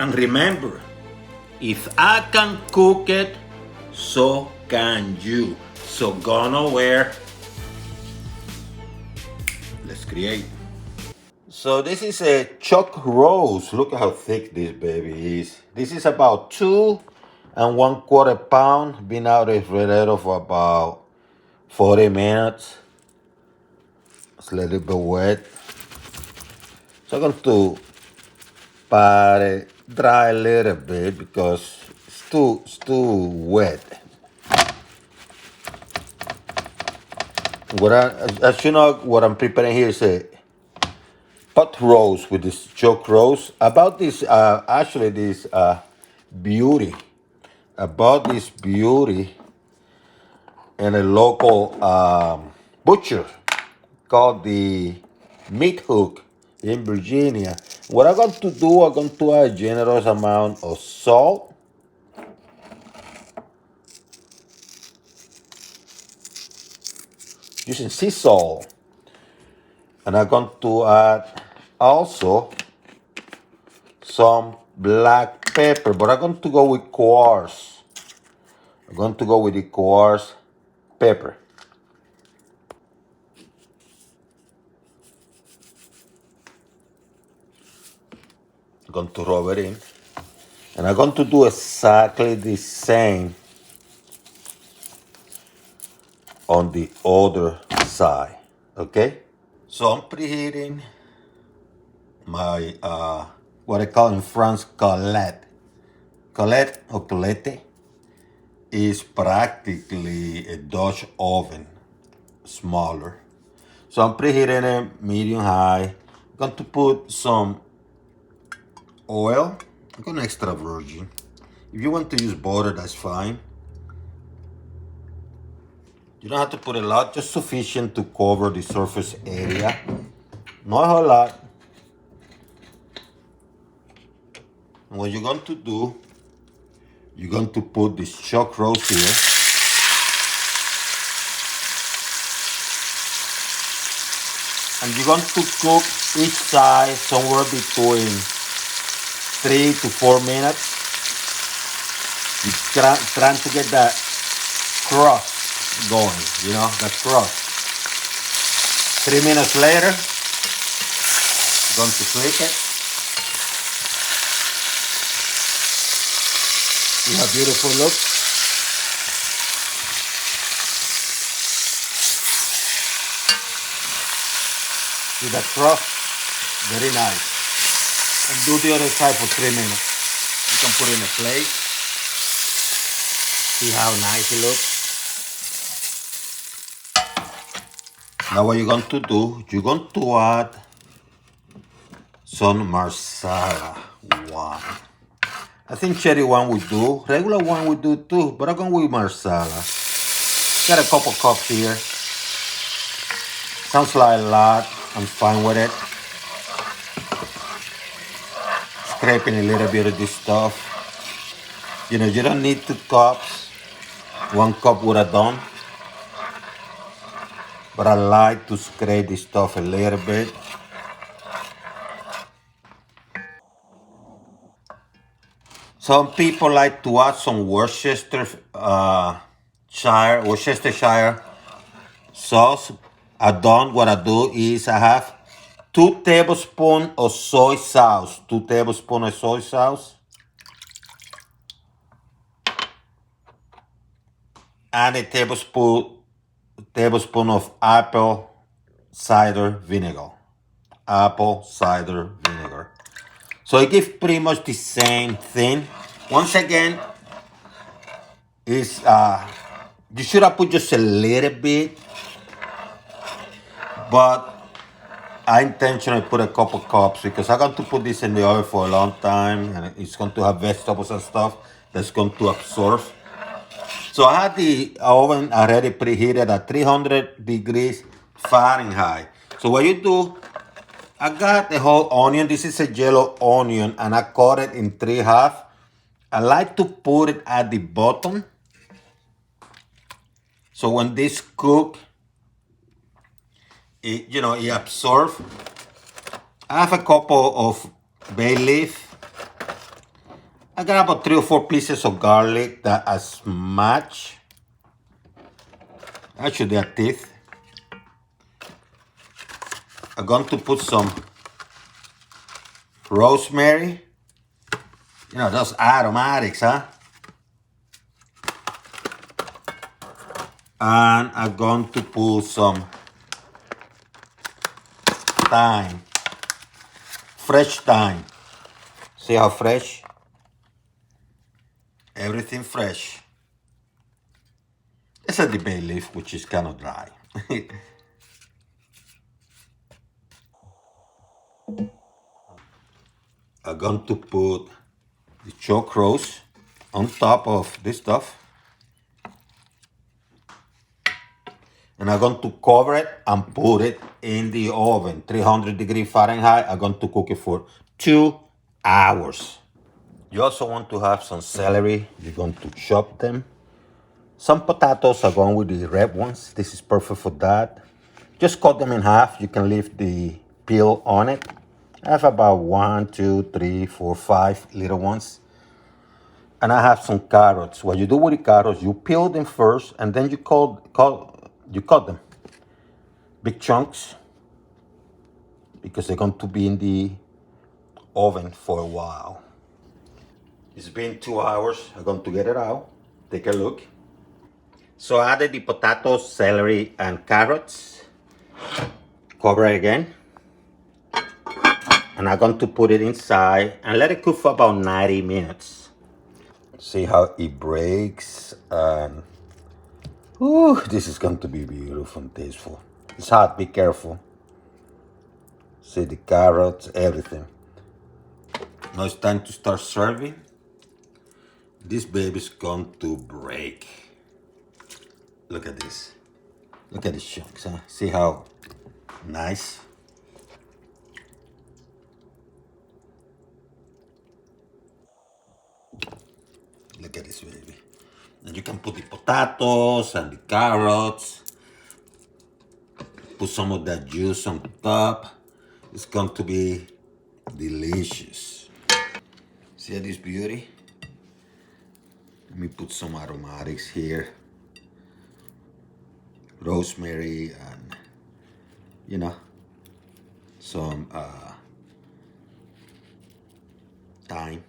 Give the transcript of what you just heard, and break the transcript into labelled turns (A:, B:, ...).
A: And remember, if I can cook it, so can you. So go nowhere. Let's create. So this is a chuck roast. Look how thick this baby is. This is about 2¼ pounds. Been out of refrigerator for about 40 minutes. It's a little bit wet. So I'm going to pat it dry a little bit because it's too wet. As you know, what I'm preparing here is a pot roast with this chuck roast. About this, beauty. About this beauty in a local butcher called the Meat Hook in Virginia. What I'm going to do, I'm going to add a generous amount of salt. Using sea salt. And I'm going to add also some black pepper, but I'm going to go with coarse. I'm going to go with the coarse pepper. I'm going to rub it in. And I'm going to do exactly the same on the other side, okay? So I'm preheating my, what I call in France, colette. Colette or colette is practically a Dutch oven, smaller. So I'm preheating it medium high. I'm going to put some oil. I'm going extra virgin. If you want to use butter, that's fine. You don't have to put a lot, just sufficient to cover the surface area. Not a whole lot. And what you're going to do, you're going to put this chuck roast here. And you're going to cook each side somewhere between 3 to 4 minutes. You're trying to get that crust going, you know, that crust. 3 minutes later, you're going to flip it. See how beautiful it looks? See that crust? Very nice. And do the other side for 3 minutes. You can put it in a plate. See how nice it looks? Now what you're going to do, you're going to add some Marsala wine. I think cherry wine would do. Regular wine would do too, but I'm going with Marsala. Got a couple cups here. Sounds like a lot. I'm fine with it. Scraping a little bit of this stuff. You know, you don't need 2 cups. 1 cup would have done. But I like to scrape this stuff a little bit. Some people like to add some Worcestershire sauce. What I do is I have 2 tablespoons of soy sauce. 2 tablespoons of soy sauce. And a tablespoon of apple cider vinegar. Apple cider vinegar. So it gives pretty much the same thing. Once again, is you should have put just a little bit, but I intentionally put a couple cups because I'm going to put this in the oven for a long time, and it's going to have vegetables and stuff that's going to absorb. So I had the oven already preheated at 300 degrees Fahrenheit. So what you do, I got the whole onion. This is a yellow onion, and I cut it in 3 halves. I like to put it at the bottom. So when this cook, it absorbs. I have a couple of bay leaf. I got about 3 or 4 pieces of garlic that I smash. Actually, they are teeth. I'm going to put some rosemary. You know, those aromatics, huh? And I'm going to put some thyme. Fresh thyme. See how fresh? Everything fresh. Except the bay leaf, which is kind of dry. I'm going to put the choke roast on top of this stuff. And I'm going to cover it and put it in the oven, 300 Fahrenheit. I'm going to cook it for 2 hours. You also want to have some celery. You're going to chop them. Some potatoes are going with the red ones. This is perfect for that. Just cut them in half. You can leave the peel on it. I have about 1, 2, 3, 4, 5 little ones. And I have some carrots. What you do with the carrots, you peel them first and then you cut them. Big chunks. Because they're going to be in the oven for a while. It's been 2 hours. I'm going to get it out. Take a look. So I added the potatoes, celery, and carrots. Cover it again. And I'm going to put it inside and let it cook for about 90 minutes. See how it breaks. And whew, this is going to be beautiful and tasteful. It's hot, be careful. See the carrots, everything. Now it's time to start serving. This baby's going to break. Look at this. Look at these chunks, huh? See how nice? Look at this baby. And you can put the potatoes and the carrots. Put some of that juice on top. It's going to be delicious. See this beauty? Let me put some aromatics here. Rosemary and, you know, some thyme.